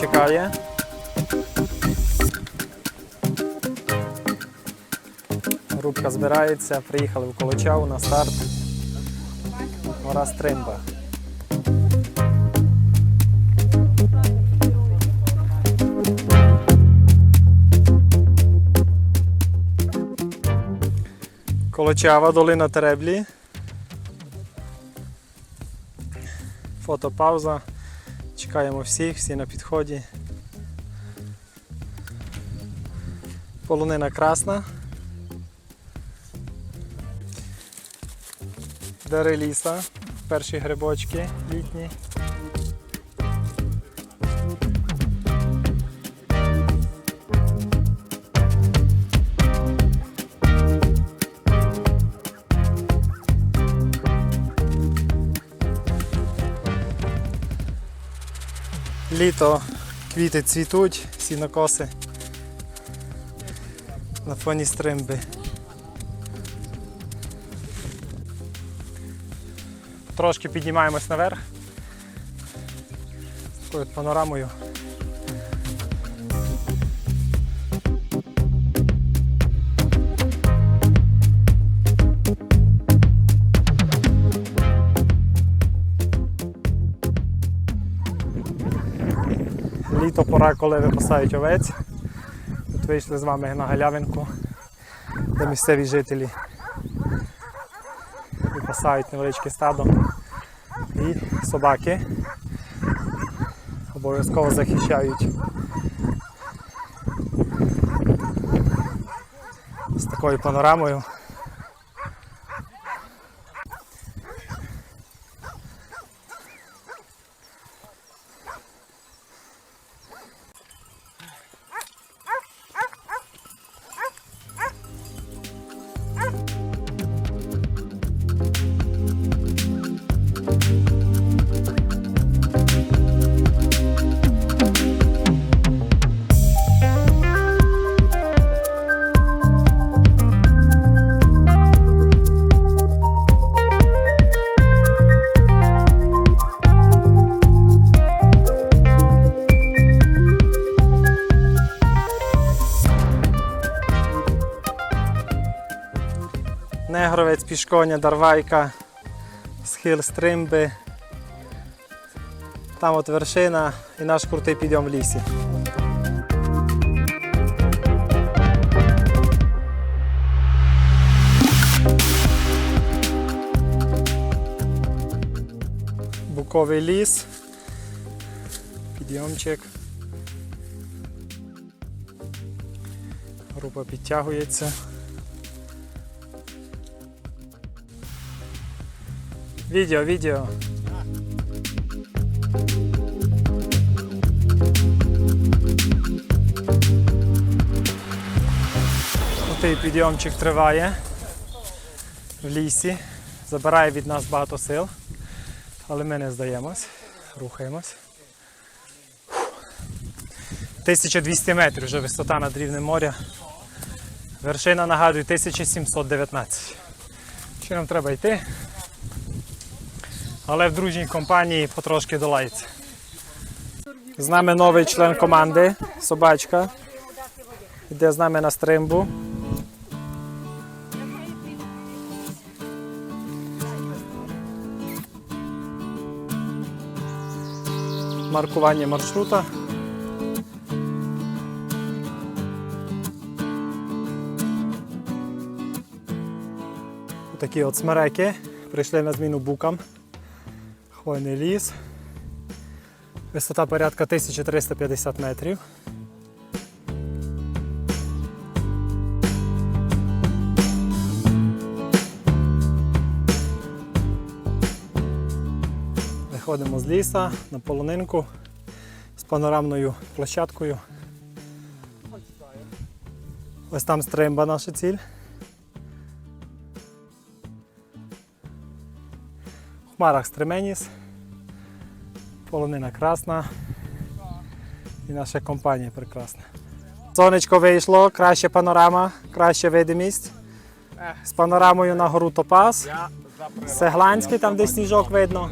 чекає. Групка збирається, приїхали в Колочаву на старт. Гора Стримба. Колочава, долина Тереблі. Фотопауза. Чекаємо всіх, всі на підході. Полонина красна. Дари ліса. Перші грибочки літні. Літо, квіти цвітуть, сінокоси на фоні Стримби. Трошки піднімаємось наверх з такою панорамою. Літо пора, коли випасають овець. Тут вийшли з вами на галявинку, де місцеві жителі випасають невеличке стадо. І собаки обов'язково захищають з такою панорамою. Негровець, Пішконя, Дарвайка, схил Стримби. Там от вершина і наш крутий підйом в лісі. Буковий ліс, підйомчик. Група підтягується. Відео. Отий підйомчик триває в лісі, забирає від нас багато сил, але ми не здаємось, рухаємось. 1200 метрів вже висота над рівнем моря. Вершина, нагадую, 1719. Ще нам треба йти. Але в дружній компанії потрошки долається. З нами новий член команди, собачка. Йде з нами на Стримбу. Маркування маршрута. Такі от смереки. Прийшли на зміну букам. Хвойний ліс. Висота порядка 1350 метрів. Виходимо з ліса на полонинку з панорамною площадкою. Ось там Стримба, наша ціль. В хмарах Стременіс, полонина красна і наша компанія прекрасна. Сонечко вийшло, краща панорама, краща видимість. З панорамою на гору Топаз. Сегланський, там де сніжок видно.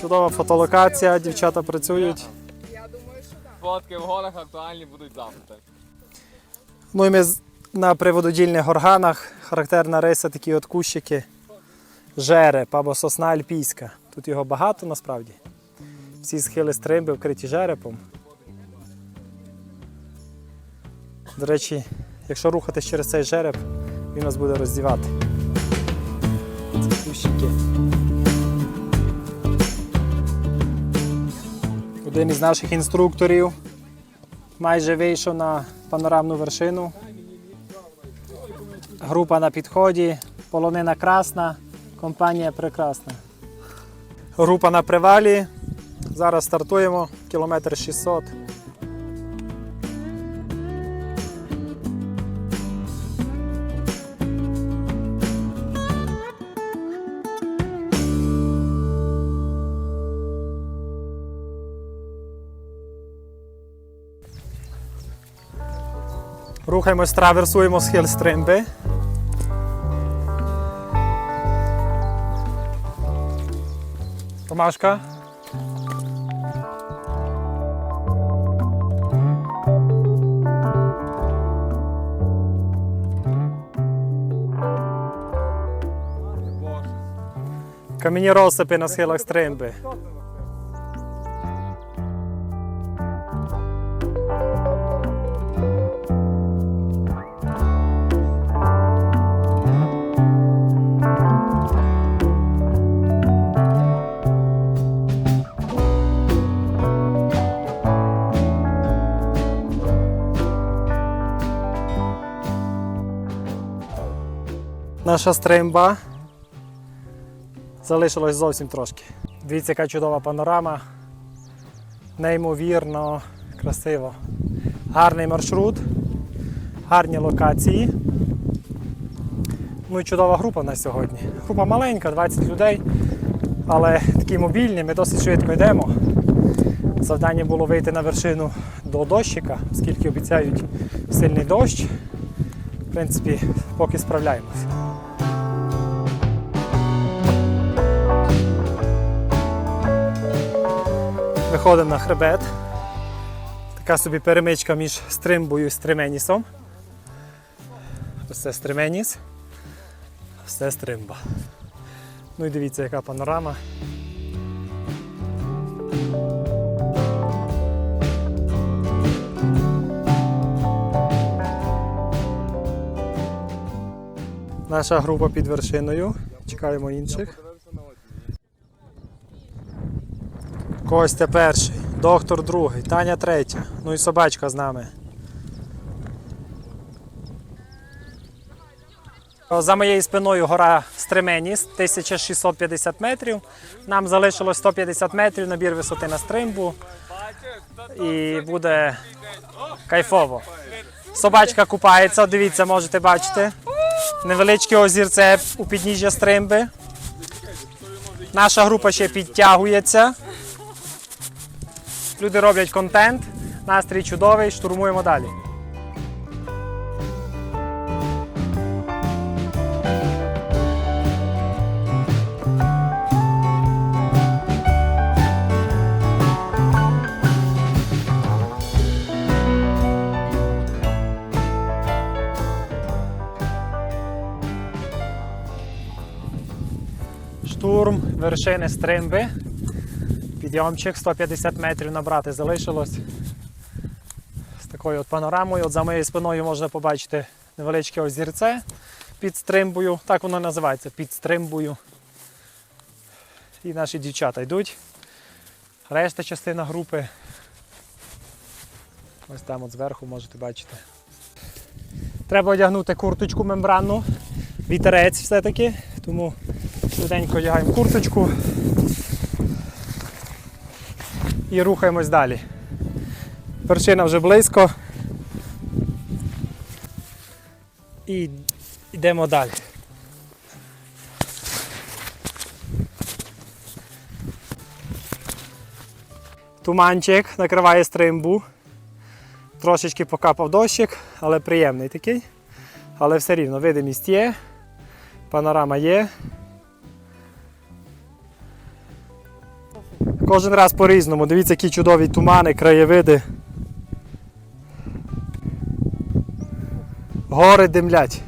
Чудова фотолокація, дівчата працюють. Фотки в горах актуальні будуть завтра. Ну і ми на привододільних горганах. Характерна риса такі от кущики. Жереб або сосна альпійська. Тут його багато насправді. Всі схили стримби вкриті жерепом. До речі, якщо рухатись через цей жереб, він нас буде роздівати. Ці кущики. Один із наших інструкторів майже вийшов на панорамну вершину. Група на підході, полонина красна, компанія прекрасна. Група на привалі. Зараз стартуємо, кілометр 600. Рухаємось, траверсуємо схил стримби. Томашка. Кам'яні розсипи на схилах стримби. Наша стримба. Залишилось зовсім трошки. Дивіться, яка чудова панорама. Неймовірно красиво. Гарний маршрут, гарні локації. Ну і чудова група на сьогодні. Група маленька, 20 людей, але такі мобільні, ми досить швидко йдемо. Завдання було вийти на вершину до дощика, оскільки обіцяють сильний дощ. В принципі, поки справляємось. Виходимо на хребет. Така собі перемичка між стримбою і стременісом. Ось це стременіс, ось це стримба. Ну і дивіться, яка панорама. Наша група під вершиною. Чекаємо інших. Костя перший, доктор другий, Таня третя, ну і собачка з нами. За моєю спиною гора Стременіс, 1650 метрів. Нам залишилось 150 метрів, набір висоти на стримбу. І буде кайфово. Собачка купається, дивіться, можете бачити. Невеличке озірце у підніжжя стримби. Наша група ще підтягується. Люди роблять контент, настрій чудовий, штурмуємо далі. Штурм вершини стримби. Підйомчик 150 метрів набрати залишилось. З такою от панорамою. От за моєю спиною можна побачити невеличке озірце під стримбою. Так воно називається, під стримбою. І наші дівчата йдуть. Решта частина групи. Ось там от зверху можете бачити. Треба одягнути курточку мембранну. Вітерець все-таки. Тому швиденько одягаємо курточку. І рухаємось далі. Вершина вже близько. І йдемо далі. Туманчик накриває стримбу. Трошечки покапав дощик, але приємний такий. Але все рівно видимість є, панорама є. Кожен раз по-різному. Дивіться, які чудові тумани, краєвиди. Гори димлять.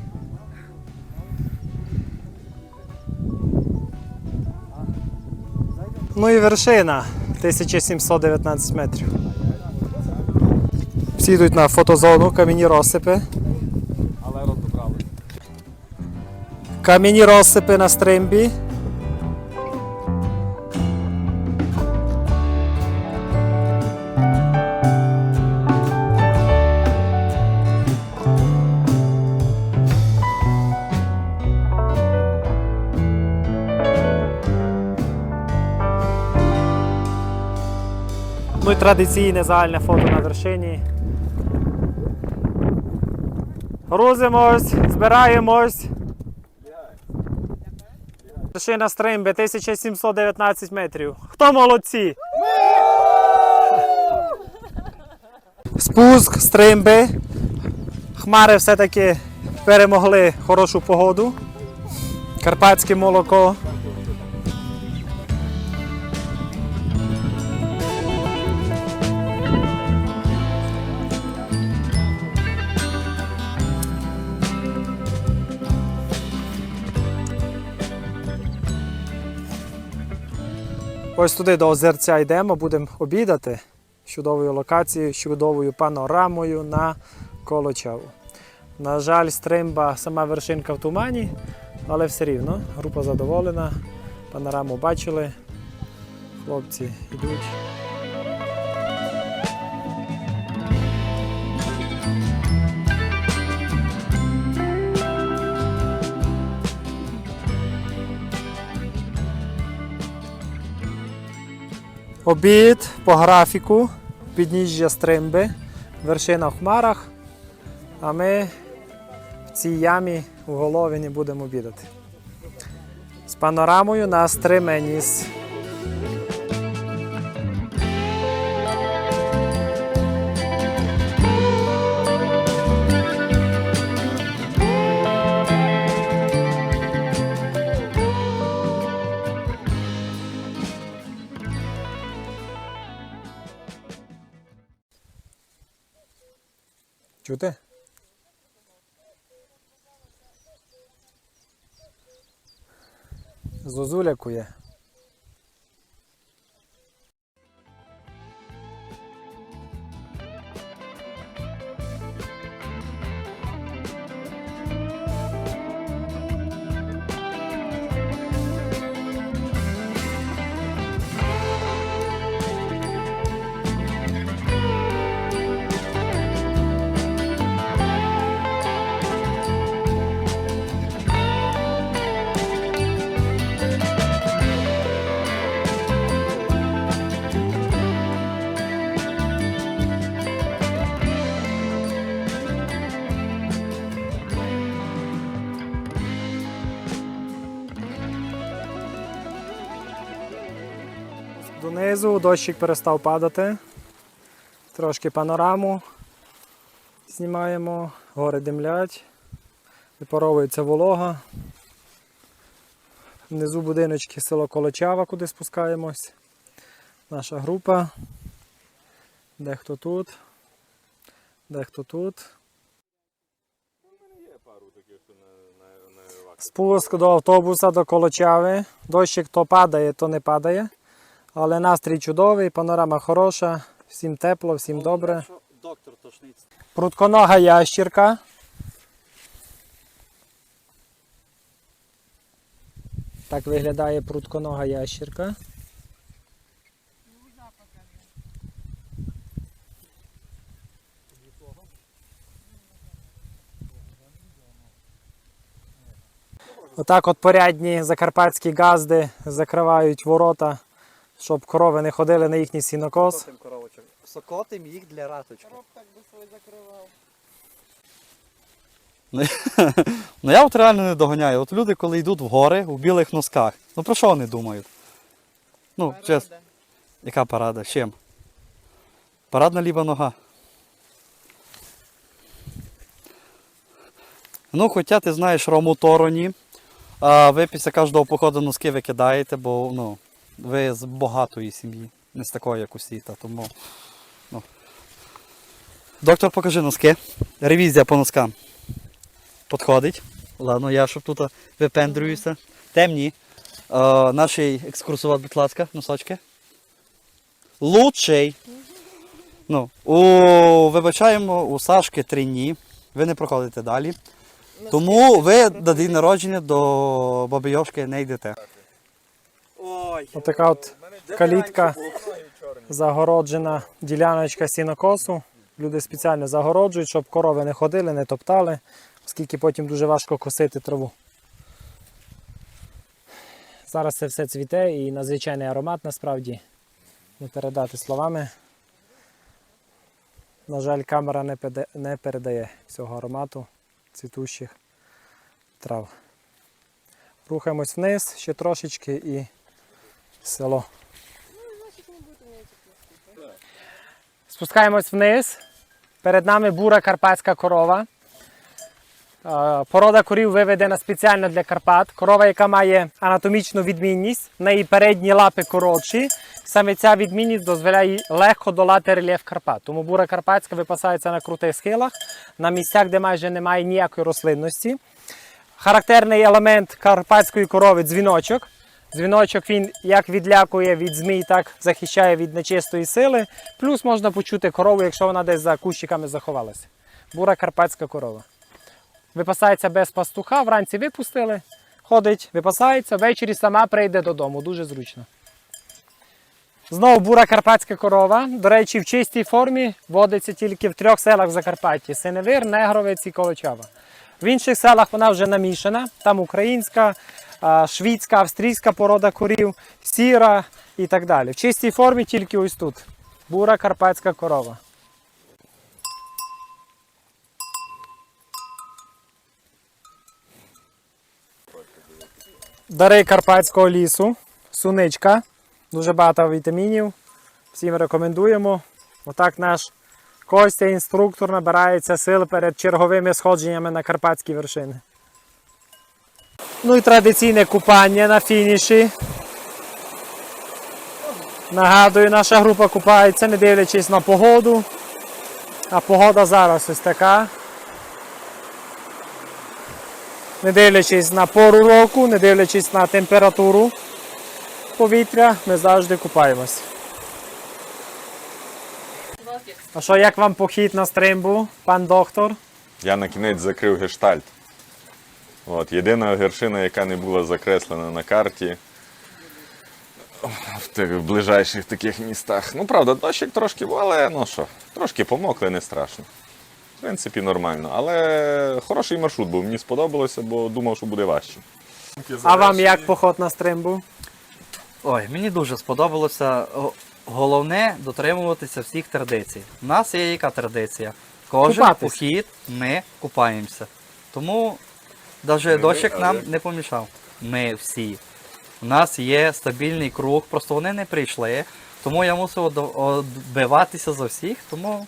Ну і вершина 1719 метрів. Всі йдуть на фотозону, кам'яні розсипи. Але розібрали. Кам'яні розсипи на стримбі. Ну і традиційне загальне фото на вершині. Грузимось, збираємось. Вершина стримби 1719 метрів. Хто молодці? Спуск стримби. Хмари все-таки перемогли хорошу погоду. Карпатське молоко. Ось туди до озерця йдемо, будемо обідати чудовою локацією, чудовою панорамою на Колочаву. На жаль, стримба, сама вершинка в тумані, але все рівно, група задоволена, панораму бачили, хлопці йдуть. Обід по графіку, підніжжя стримби, вершина в хмарах, а ми в цій ямі у Головині будемо обідати. З панорамою на Стременіс. Чути? Зозуля кує. Донизу дощик перестав падати. Трошки панораму знімаємо, гори димлять, випаровується волога. Внизу будиночки село Колочава, куди спускаємось. Наша група. Дехто тут, дехто тут. Спуск до автобуса, до Колочави. Дощик то падає, то не падає. Але настрій чудовий, панорама хороша, всім тепло, всім добре. Прутконога ящірка. Так виглядає прутконога ящірка. Отак от порядні закарпатські газди закривають ворота, щоб корови не ходили на їхній сінокос. Сокотим їх для раточки. Ну я от реально не доганяю. От люди, коли йдуть в гори у білих носках, ну про що вони думають? Ну, чесно. Яка парада? З чим? Парадна ліва нога. Ну, хоча ти знаєш рому тороні, а ви після кожного походу носки викидаєте, бо, ну, Ви з багатої сім'ї, не з такої, як усі. Тому, ну. Доктор, покажи носки. Ревізія по носкам. Підходить. Ладно, я щоб тут випендрююся. Темні. Наш екскурсовод, будь ласка, носочки. Лучший. Ну, вибачаємо, у Сашки 3 дні. Ви не проходите далі. Тому ви до день народження до Баби Йошки не йдете. Отака от калітка, загороджена діляночка сінокосу. Люди спеціально загороджують, щоб корови не ходили, не топтали, оскільки потім дуже важко косити траву. Зараз це все цвіте і надзвичайний аромат насправді не передати словами. На жаль, камера не передає цього аромату цвітущих трав. Рухаємось вниз, ще трошечки і село. Спускаємось вниз. Перед нами бура карпатська корова. Порода корів виведена спеціально для Карпат. Корова, яка має анатомічну відмінність, в неї передні лапи коротші. Саме ця відмінність дозволяє їй легко долати рельєф Карпат. Тому бура карпатська випасається на крутих схилах, на місцях, де майже немає ніякої рослинності. Характерний елемент карпатської корови – дзвіночок. Дзвіночок він як відлякує від змій, так захищає від нечистої сили. Плюс можна почути корову, якщо вона десь за кущиками заховалася. Бура карпатська корова. Випасається без пастуха, вранці випустили, ходить, випасається, ввечері сама прийде додому, дуже зручно. Знову бура карпатська корова, до речі, в чистій формі водиться тільки в 3 селах в Закарпатті – Синевир, Негровець і Колочава. В інших селах вона вже намішана, там українська, шведська, австрійська порода корів, сіра і так далі. В чистій формі тільки ось тут. Бура карпатська корова. Дари карпатського лісу, суничка, дуже багато вітамінів, всім рекомендуємо. Отак наш Костя, інструктор, набирається сил перед черговими сходженнями на карпатські вершини. Ну і традиційне купання на фініші. Нагадую, наша група купається, не дивлячись на погоду. А погода зараз ось така. Не дивлячись на пору року, не дивлячись на температуру повітря, ми завжди купаємось. А що, як вам похід на стримбу, пан доктор? Я на кінець закрив гештальт. Єдина вершина, яка не була закреслена на карті в тих ближайших таких містах. Ну, правда, дощик трошки був, але ну що, трошки помокли, не страшно. В принципі, нормально. Але хороший маршрут був, мені сподобалося, бо думав, що буде важче. А вам як поход на стримбу? Ой, мені дуже сподобалося. Головне дотримуватися всіх традицій. У нас є яка традиція? Кожен Купатись. похід ми купаємося. Тому навіть дощик нам не помішав. Ми всі. У нас є стабільний круг, просто вони не прийшли. Тому я мусив відбиватися за всіх, тому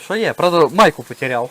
що є. Правда, майку потеряв.